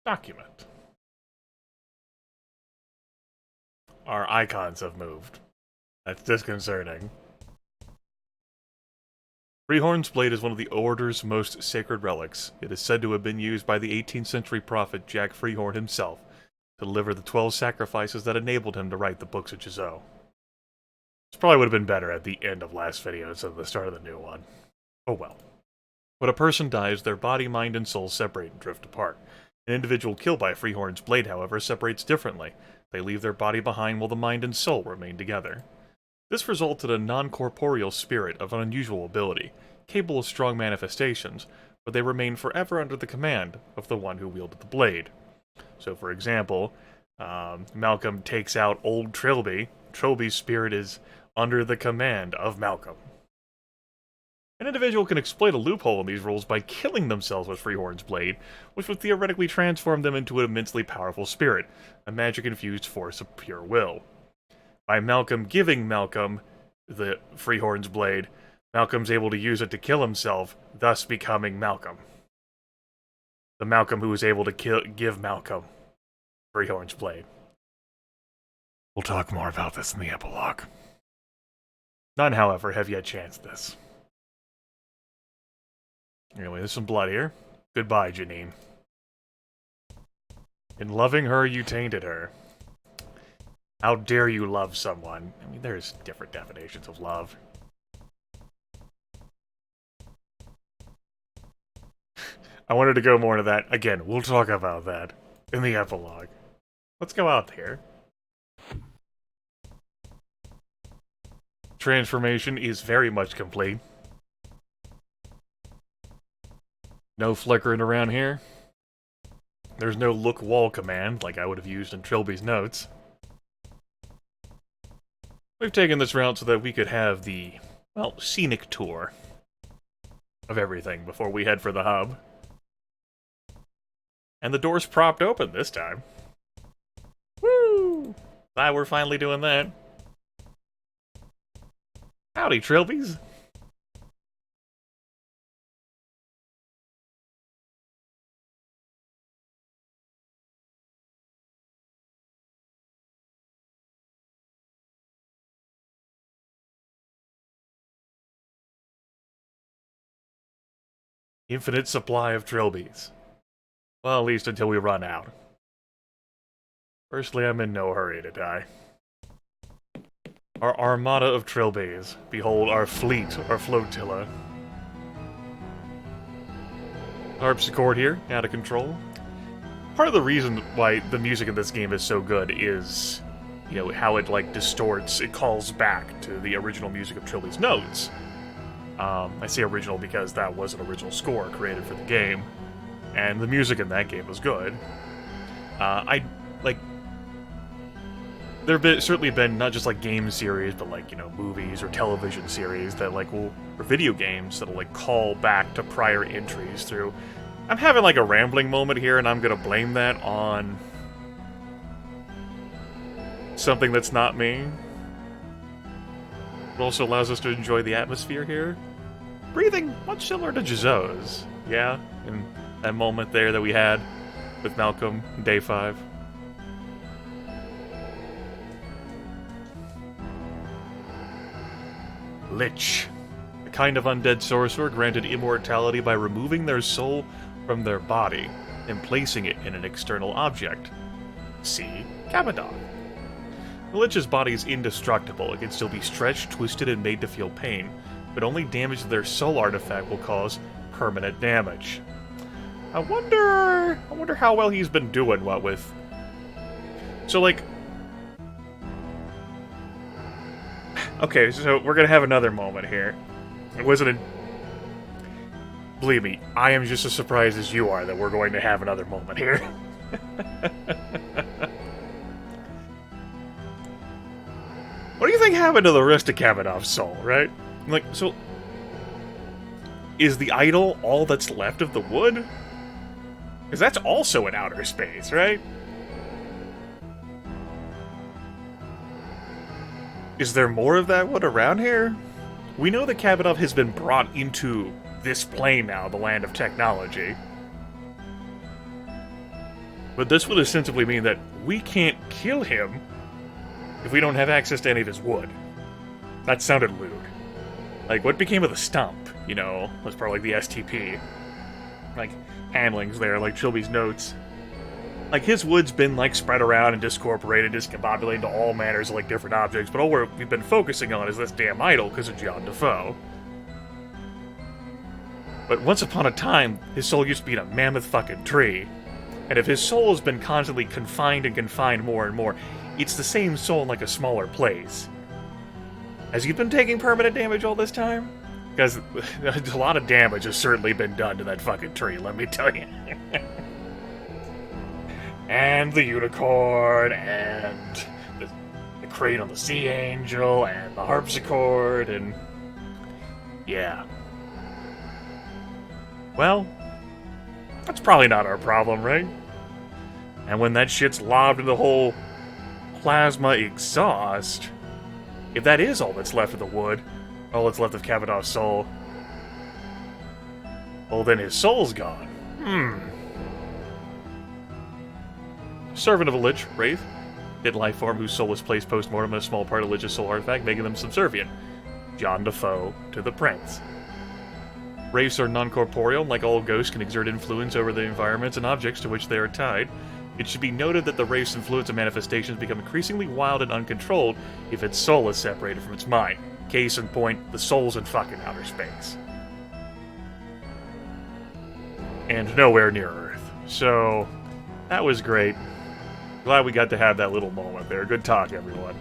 Document. Our icons have moved. That's disconcerting. Freehorn's blade is one of the Order's most sacred relics. It is said to have been used by the 18th century prophet Jack Freehorn himself to deliver the 12 sacrifices that enabled him to write the books of Jizo. This probably would have been better at the end of last video instead of the start of the new one. Oh well. When a person dies, their body, mind, and soul separate and drift apart. An individual killed by Freehorn's blade, however, separates differently. They leave their body behind while the mind and soul remain together. This resulted in a non-corporeal spirit of an unusual ability, capable of strong manifestations, but they remain forever under the command of the one who wielded the blade. So, for example, Malcolm takes out old Trilby. Trilby's spirit is under the command of Malcolm. An individual can exploit a loophole in these rules by killing themselves with Freehorn's blade, which would theoretically transform them into an immensely powerful spirit, a magic-infused force of pure will. By Malcolm giving Malcolm the Freehorn's blade, Malcolm's able to use it to kill himself, thus becoming Malcolm. The Malcolm who was able to give Malcolm Freehorn's blade. We'll talk more about this in the epilogue. None, however, have yet chanced this. Anyway, there's some blood here. Goodbye, Janine. In loving her, you tainted her. How dare you love someone? I mean, there's different definitions of love. I wanted to go more into that. Again, we'll talk about that in the epilogue. Let's go out here. Transformation is very much complete. No flickering around here. There's no look wall command like I would have used in Trilby's notes. We've taken this route so that we could have the, well, scenic tour of everything before we head for the hub. And the door's propped open this time. Woo! Glad we're finally doing that. Howdy, Trilbies. Infinite supply of Trilbies. Well, at least until we run out. Firstly, I'm in no hurry to die. Our armada of Trilbies. Behold our fleet, our flotilla. Harpsichord here, out of control. Part of the reason why the music in this game is so good is, you know, how it, like, distorts, it calls back to the original music of Trilby's notes. I say original because that was an original score created for the game, and the music in that game was good. There have certainly been not just like game series, but like, you know, movies or television series that like or video games that'll like call back to prior entries through. I'm having like a rambling moment here, and I'm gonna blame that on something that's not me. It also allows us to enjoy the atmosphere here. Breathing much similar to Jizo's, yeah, in that moment there that we had with Malcolm in Day 5. Lich. A kind of undead sorcerer granted immortality by removing their soul from their body and placing it in an external object. See Kabadon. The Lich's body is indestructible. It can still be stretched, twisted, and made to feel pain, but only damage to their soul artifact will cause permanent damage. I wonder how well he's been doing, what with... So, like... Okay, so we're gonna have another moment here. It wasn't a... Believe me, I am just as surprised as you are that we're going to have another moment here. What do you think happened to the rest of Kamenov's soul, right? Like, so... Is the idol all that's left of the wood? Because that's also in outer space, right? Is there more of that wood around here? We know that Kamenov has been brought into this plane now, the land of technology. But this would ostensibly mean that we can't kill him if we don't have access to any of his wood. That sounded lewd. Like, what became of the stump, you know? Was part of, like, the STP. Like, handlings there, like Trilby's notes. Like, his wood's been, like, spread around and discorporated, discombobulated to all manners of, like, different objects, but all we've been focusing on is this damn idol because of John Defoe. But once upon a time, his soul used to be in a mammoth fucking tree. And if his soul has been constantly confined and confined more and more, it's the same soul in, like, a smaller place. Has he been taking permanent damage all this time? Because a lot of damage has certainly been done to that fucking tree, let me tell you. And the unicorn, and the crane on the sea angel, and the harpsichord, and... yeah. Well, that's probably not our problem, right? And when that shit's lobbed into the whole plasma exhaust, if that is all that's left of the wood, all that's left of Kavadov's soul, well then his soul's gone. Servant of a Lich, Wraith, hid life form whose soul was placed post-mortem in a small part of Lich's soul artifact, making them subservient. John Defoe to the prince. Wraiths are non-corporeal, and like all ghosts can exert influence over the environments and objects to which they are tied. It should be noted that the Wraith's influence and manifestations become increasingly wild and uncontrolled if its soul is separated from its mind. Case in point, the soul's in fucking outer space. And nowhere near Earth. So, that was great. Glad we got to have that little moment there. Good talk, everyone.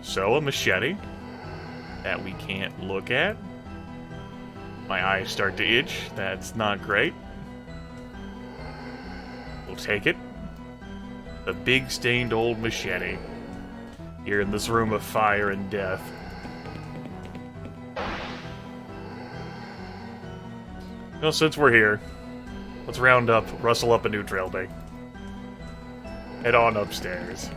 So, a machete that we can't look at. My eyes start to itch. That's not great. We'll take it. The big stained old machete. Here in this room of fire and death. Well, since we're here, let's rustle up a new trilby. Head on upstairs.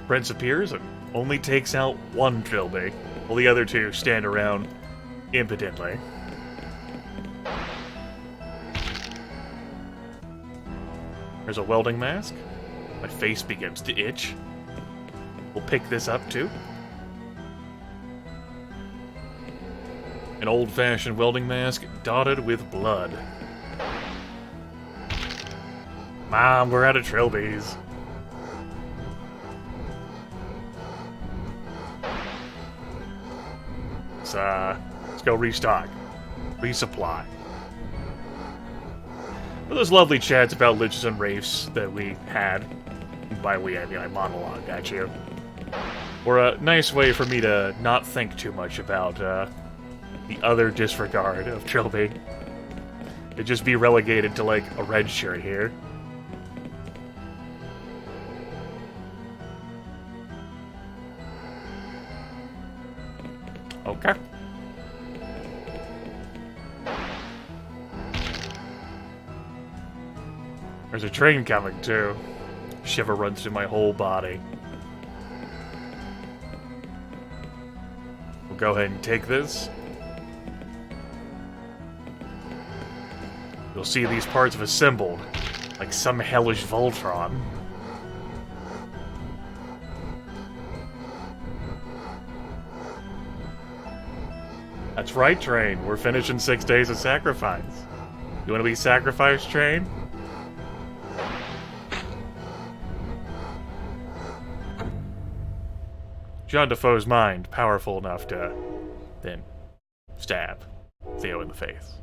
Prince appears and only takes out one trilby, while the other two stand around impotently. There's a welding mask. My face begins to itch. We'll pick this up too. An old-fashioned welding mask dotted with blood. Mom, we're out of trilbies. Let's go restock. Resupply. Well, those lovely chats about liches and wraiths that we had, by we I mean I monologued at you, were a nice way for me to not think too much about the utter disregard of Trilby. It'd just be relegated to like a red shirt here. Okay. There's a train coming, too. Shiver runs through my whole body. We'll go ahead and take this. You'll see these parts have assembled, like some hellish Voltron. That's right, Train. We're finishing 6 days of sacrifice. You want to be sacrificed, Train? John Defoe's mind powerful enough to then stab Theo in the face.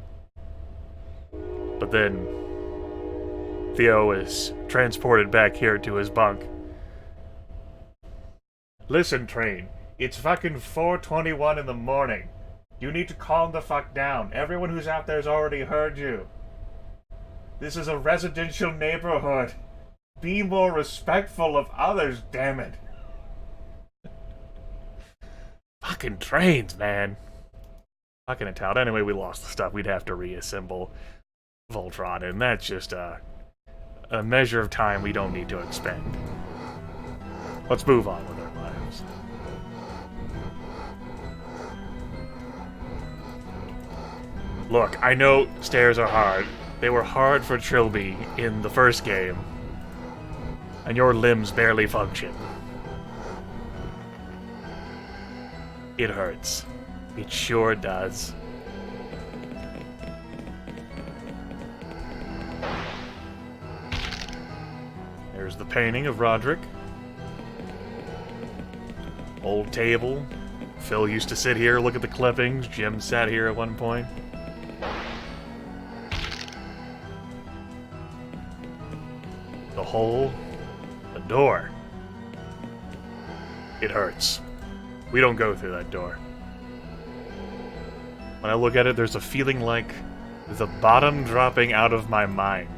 But then Theo is transported back here to his bunk. Listen, Train. It's fucking 4:21 in the morning. You need to calm the fuck down. Everyone who's out there's already heard you. This is a residential neighborhood. Be more respectful of others, damn it. Fucking trains, man. Fucking Italian. Anyway, we lost the stuff. We'd have to reassemble Voltron, and that's just a measure of time we don't need to expend. Let's move on with our lives. Look, I know stairs are hard. They were hard for Trilby in the first game. And your limbs barely function. It hurts. It sure does. There's the painting of Roderick. Old table. Phil used to sit here, look at the clippings. Jim sat here at one point. The hole. The door. It hurts. We don't go through that door. When I look at it, there's a feeling like the bottom dropping out of my mind.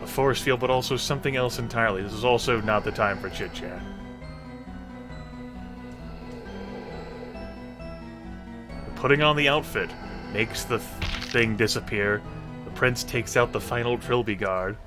A force field, but also something else entirely. This is also not the time for chit-chat. Putting on the outfit makes the thing disappear. The prince takes out the final Trilby guard.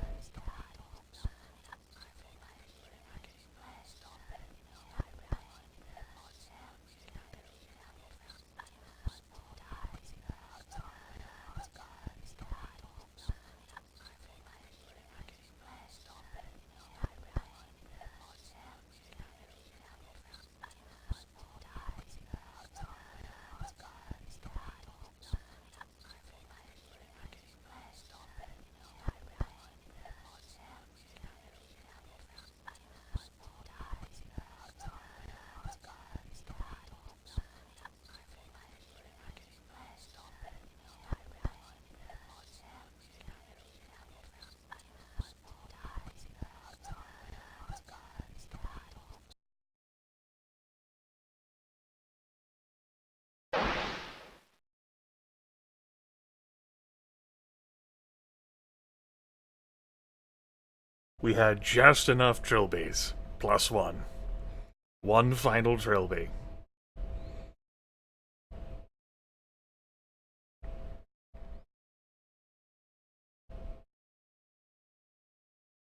We had just enough Trilbies. Plus one. One final Trilby.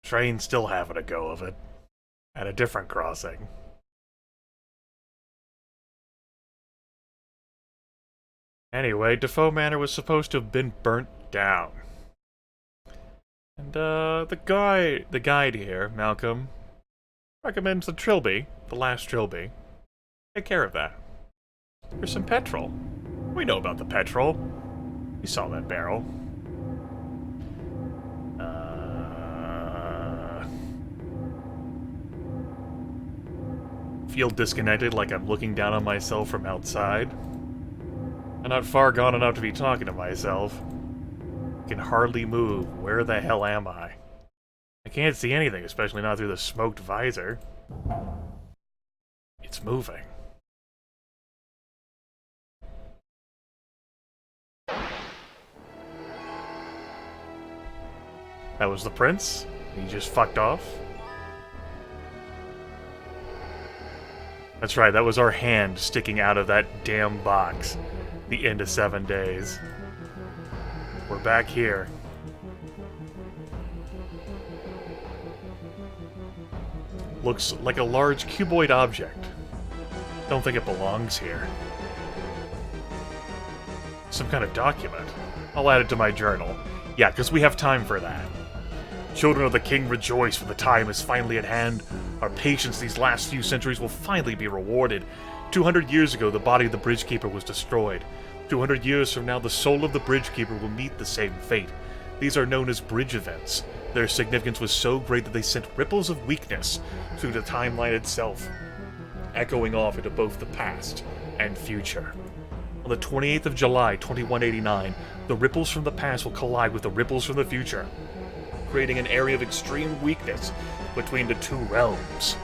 Train's still having a go of it. At a different crossing. Anyway, Defoe Manor was supposed to have been burnt down. And, the guide here, Malcolm, recommends the Trilby, the last Trilby. Take care of that. There's some petrol. We know about the petrol. We saw that barrel. Feel disconnected, like I'm looking down on myself from outside. I'm not far gone enough to be talking to myself. Can hardly move. Where the hell am I? I can't see anything, especially not through the smoked visor. It's moving. That was the prince? He just fucked off? That's right, that was our hand sticking out of that damn box. The end of 7 days. We're back here. Looks like a large cuboid object. Don't think it belongs here. Some kind of document. I'll add it to my journal. Yeah, because we have time for that. Children of the King rejoice, for the time is finally at hand. Our patience these last few centuries will finally be rewarded. 200 years ago, the body of the Bridgekeeper was destroyed. 200 years from now, the soul of the Bridgekeeper will meet the same fate. These are known as bridge events. Their significance was so great that they sent ripples of weakness through the timeline itself, echoing off into both the past and future. On the 28th of July, 2189, the ripples from the past will collide with the ripples from the future, creating an area of extreme weakness between the two realms,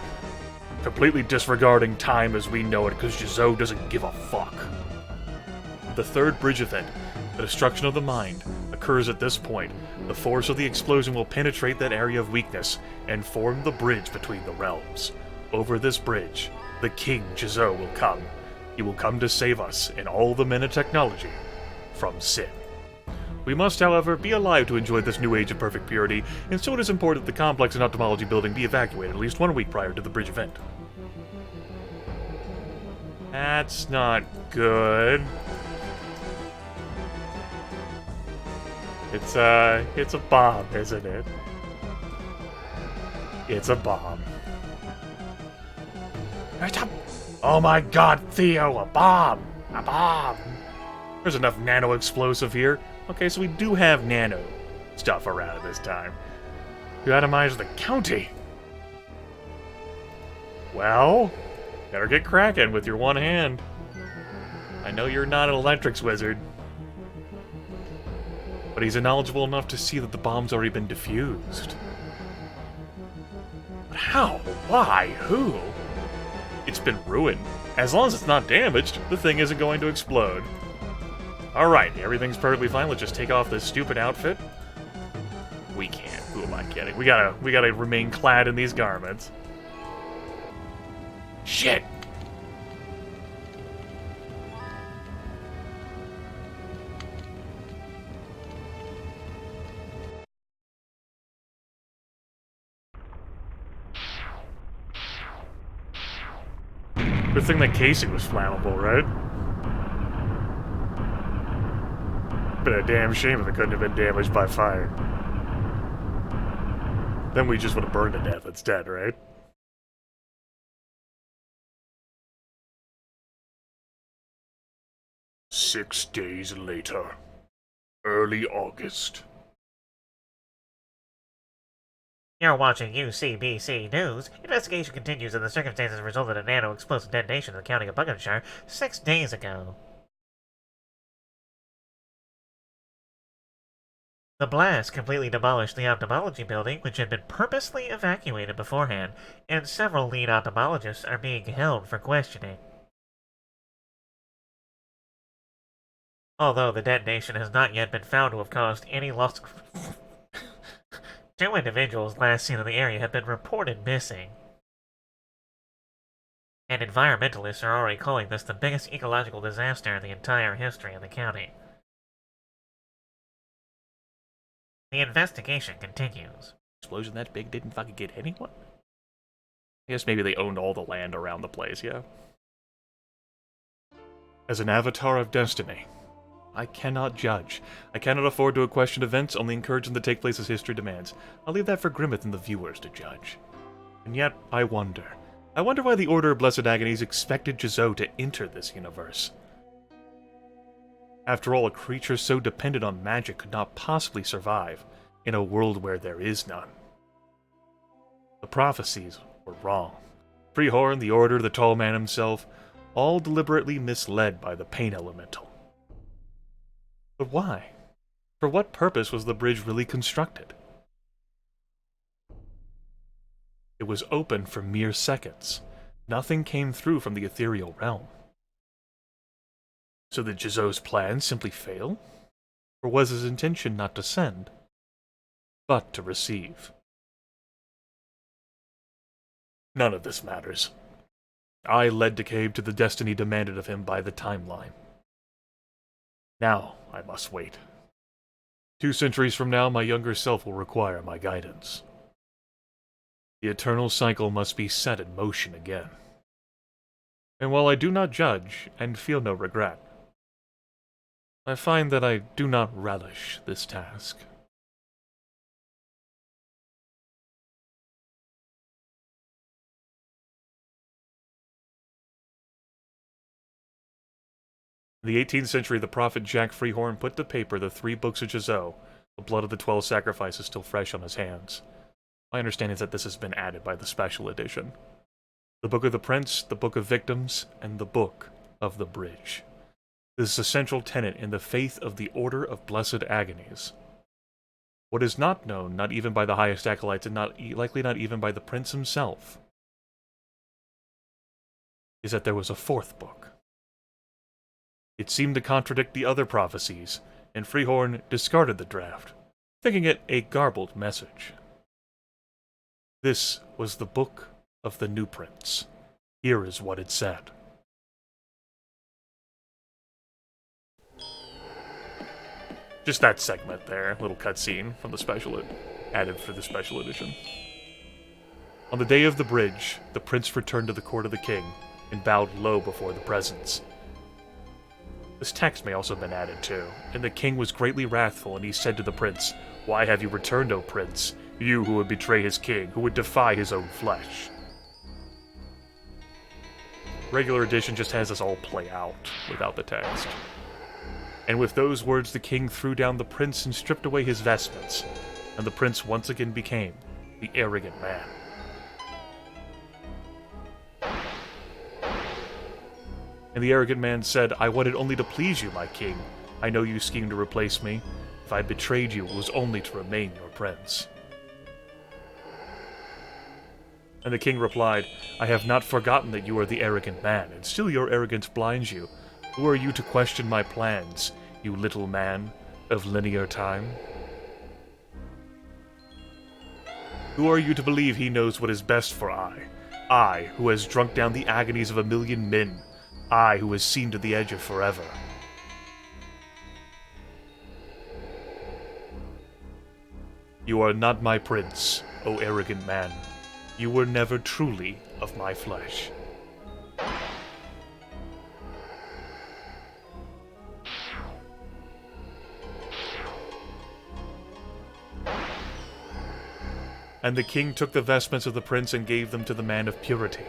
completely disregarding time as we know it because Jizo doesn't give a fuck. The third bridge event, the destruction of the mind, occurs at this point. The force of the explosion will penetrate that area of weakness and form the bridge between the realms. Over this bridge, the King Jizo will come. He will come to save us and all the men of technology from sin. We must, however, be alive to enjoy this new age of perfect purity, and so it is important that the complex and ophthalmology building be evacuated at least 1 week prior to the bridge event. That's not good. It's a bomb, isn't it? It's a bomb. Oh my god, Theo, a bomb! A bomb! There's enough nano explosive here. Okay, so we do have nano stuff around this time. You atomize the county. Well, better get cracking with your one hand. I know you're not an electrics wizard, but he's knowledgeable enough to see that the bomb's already been defused. But how? Why? Who? It's been ruined. As long as it's not damaged, the thing isn't going to explode. Alright, everything's perfectly fine. Let's just take off this stupid outfit. We can't. Who am I kidding? We gotta remain clad in these garments. Shit! Good thing that casing was flammable, right? Been a damn shame if it couldn't have been damaged by fire. Then we just would have burned to death instead, right? "6 days later. Early August." You're watching UCBC News. Investigation continues and the circumstances resulted in a nano-explosive detonation in the county of Buckinghamshire 6 days ago. The blast completely demolished the ophthalmology building, which had been purposely evacuated beforehand, and several lead ophthalmologists are being held for questioning. Although the detonation has not yet been found to have caused any loss... 2 individuals last seen in the area have been reported missing. And environmentalists are already calling this the biggest ecological disaster in the entire history of the county. The investigation continues. Explosion that big didn't fucking get anyone? I guess maybe they owned all the land around the place, yeah. As an avatar of destiny, I cannot judge. I cannot afford to question events, only encourage them to take place as history demands. I'll leave that for Grimith and the viewers to judge. And yet, I wonder. I wonder why the Order of Blessed Agonies expected Jizou to enter this universe. After all, a creature so dependent on magic could not possibly survive in a world where there is none. The prophecies were wrong. Freehorn, the Order, the Tall Man himself, all deliberately misled by the Pain Elemental. But why? For what purpose was the bridge really constructed? It was open for mere seconds. Nothing came through from the ethereal realm. So did Jizou's plan simply fail? Or was his intention not to send, but to receive? None of this matters. I led DeCabe to the destiny demanded of him by the timeline. Now I must wait. 2 centuries from now, my younger self will require my guidance. The eternal cycle must be set in motion again. And while I do not judge and feel no regret, I find that I do not relish this task. In the 18th century, the prophet Jack Freehorn put to paper the 3 books of Jizou, the blood of the 12 sacrifices still fresh on his hands. My understanding is that this has been added by the special edition. The Book of the Prince, the Book of Victims, and the Book of the Bridge. This is a central tenet in the faith of the Order of Blessed Agonies. What is not known, not even by the highest acolytes, and likely not even by the Prince himself, is that there was a 4th book. It seemed to contradict the other prophecies, and Freehorn discarded the draft, thinking it a garbled message. This was the Book of the New Prince. Here is what it said. Just that segment there, little cutscene from the special added for the special edition. On the day of the bridge, the prince returned to the court of the king and bowed low before the presence. This text may also have been added too. And the king was greatly wrathful, and he said to the prince, "Why have you returned, O prince? You who would betray his king, who would defy his own flesh." Regular edition just has this all play out without the text. And with those words, the king threw down the prince and stripped away his vestments, and the prince once again became the arrogant man. And the arrogant man said, "I wanted only to please you, my king. I know you schemed to replace me. If I betrayed you, it was only to remain your prince." And the king replied, "I have not forgotten that you are the arrogant man, and still your arrogance blinds you. Who are you to question my plans, you little man of linear time? Who are you to believe he knows what is best for I, who has drunk down the agonies of a million men, I, who has seen to the edge of forever? You are not my prince, O arrogant man. You were never truly of my flesh." And the king took the vestments of the prince and gave them to the man of purity,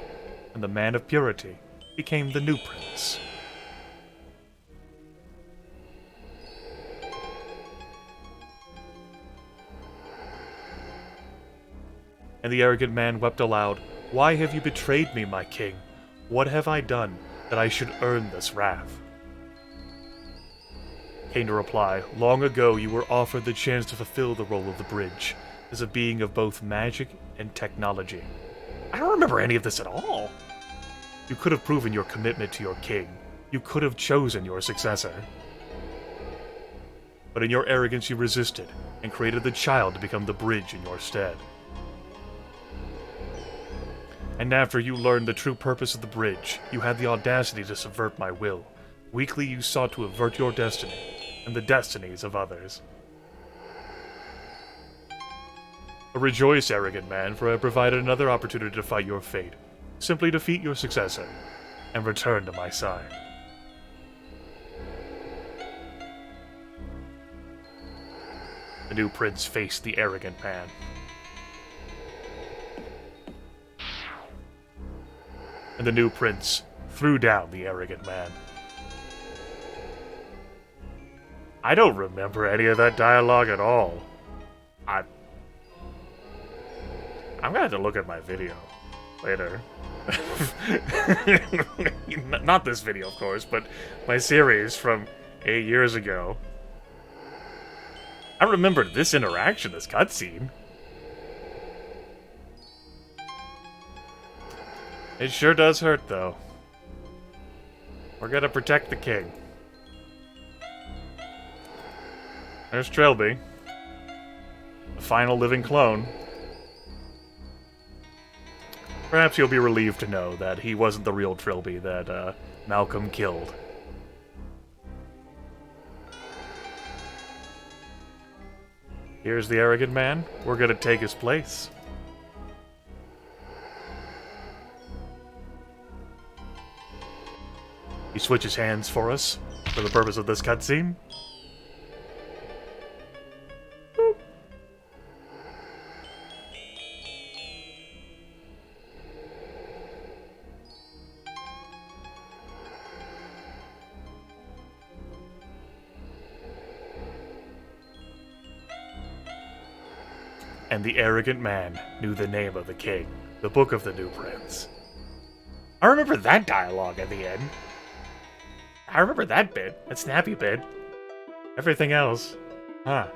and the man of purity became the new prince. And the arrogant man wept aloud, "Why have you betrayed me, my king? What have I done that I should earn this wrath?" Came to reply, "Long ago you were offered the chance to fulfill the role of the bridge, as a being of both magic and technology." I don't remember any of this at all. "You could have proven your commitment to your king. You could have chosen your successor. But in your arrogance you resisted, and created the child to become the bridge in your stead. And after you learned the true purpose of the bridge, you had the audacity to subvert my will. Weakly you sought to avert your destiny, and the destinies of others. Rejoice, arrogant man, for I have provided another opportunity to fight your fate. Simply defeat your successor, and return to my side." The new prince faced the arrogant man. And the new prince threw down the arrogant man. I don't remember any of that dialogue at all. I'm gonna have to look at my video later. Not this video, of course, but my series from 8 years ago. I remember this interaction, this cutscene. It sure does hurt, though. We're gonna protect the king. There's Trilby, the final living clone. Perhaps you'll be relieved to know that he wasn't the real Trilby that Malcolm killed. Here's the arrogant man. We're gonna take his place. He switches hands for us, for the purpose of this cutscene. And the arrogant man knew the name of the king, the book of the new prince. I remember that dialogue at the end. I remember that bit, that snappy bit. Everything else, huh.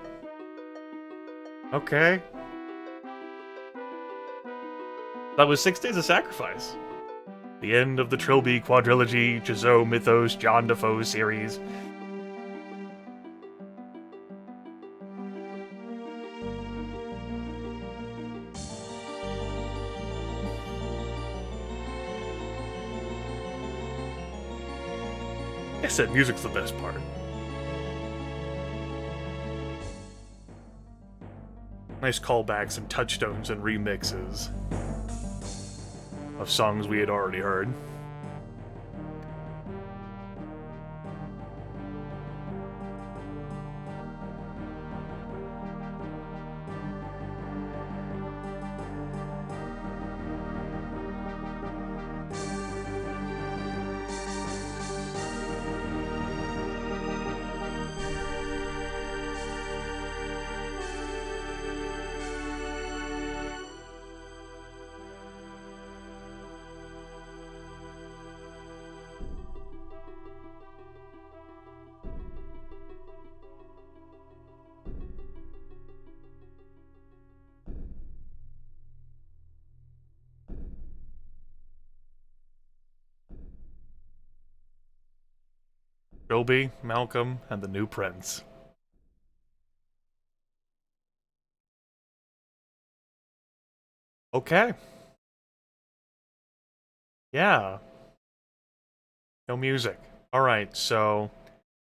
Okay. That was 6 Days of Sacrifice. The end of the Trilby quadrilogy, Chazot Mythos, John Defoe series. I said music's the best part. Nice callbacks and touchstones and remixes of songs we had already heard. Trilby, Malcolm, and the new prince. Okay. Yeah. No music. Alright, so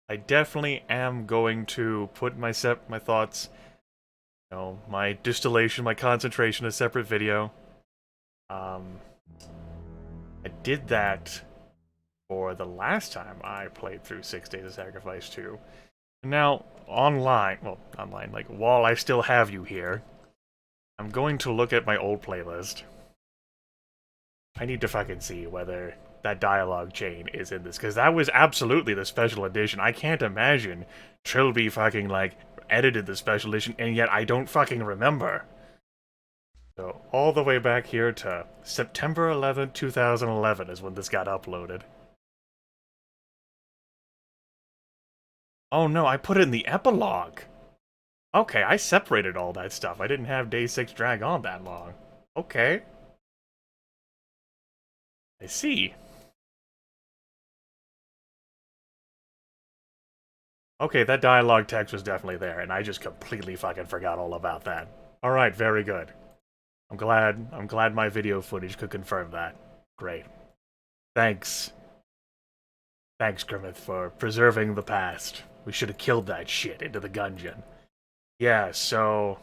I definitely am going to put my thoughts, my distillation, my concentration, a separate video. I did that for the last time I played through 6 Days of Sacrifice 2. Now, online, like, while I still have you here, I'm going to look at my old playlist. I need to fucking see whether that dialogue chain is in this, because that was absolutely the special edition. I can't imagine Trilby fucking, like, edited the special edition, and yet I don't fucking remember. So, all the way back here to September 11th, 2011 is when this got uploaded. Oh no, I put it in the epilogue! Okay, I separated all that stuff. I didn't have Day 6 drag on that long. Okay. I see. Okay, that dialogue text was definitely there, and I just completely fucking forgot all about that. Alright, very good. I'm glad my video footage could confirm that. Great. Thanks. Thanks, Grimith, for preserving the past. We should have killed that shit into the gungeon. Yeah, so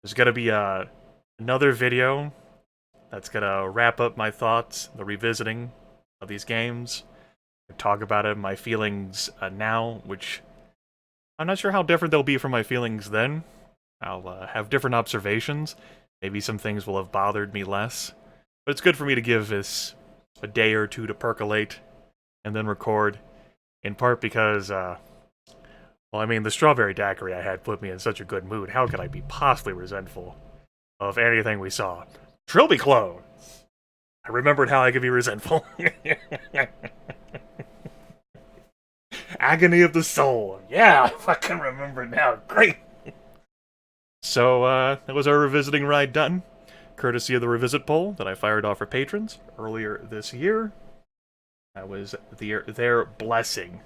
there's gonna be another video that's gonna wrap up my thoughts, the revisiting of these games. Talk about it, my feelings now, which I'm not sure how different they'll be from my feelings then. I'll have different observations. Maybe some things will have bothered me less. But it's good for me to give this a day or two to percolate and then record. In part because, well, I mean, the strawberry daiquiri I had put me in such a good mood. How could I be possibly resentful of anything we saw? Trilby clone! I remembered how I could be resentful. Agony of the soul. Yeah, I fucking remember now. Great! So, that was our revisiting ride done. Courtesy of the revisit poll that I fired off for patrons earlier this year. That was their blessing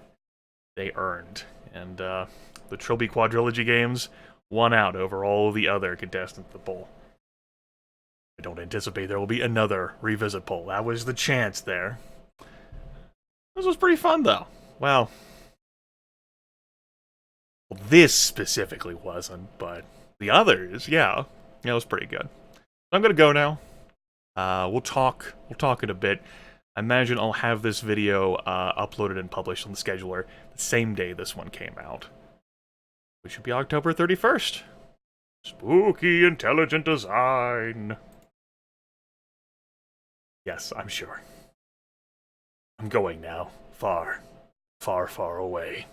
they earned. And, the Trilby Quadrilogy games won out over all the other contestants of the poll. I don't anticipate there will be another revisit poll. That was the chance there. This was pretty fun, though. Well, this specifically wasn't, but the others, yeah. Yeah, it was pretty good. I'm gonna go now. We'll talk in a bit. I imagine I'll have this video uploaded and published on the scheduler the same day this one came out. Which should be October 31st. Spooky intelligent design. Yes, I'm sure. I'm going now. Far, far, far away.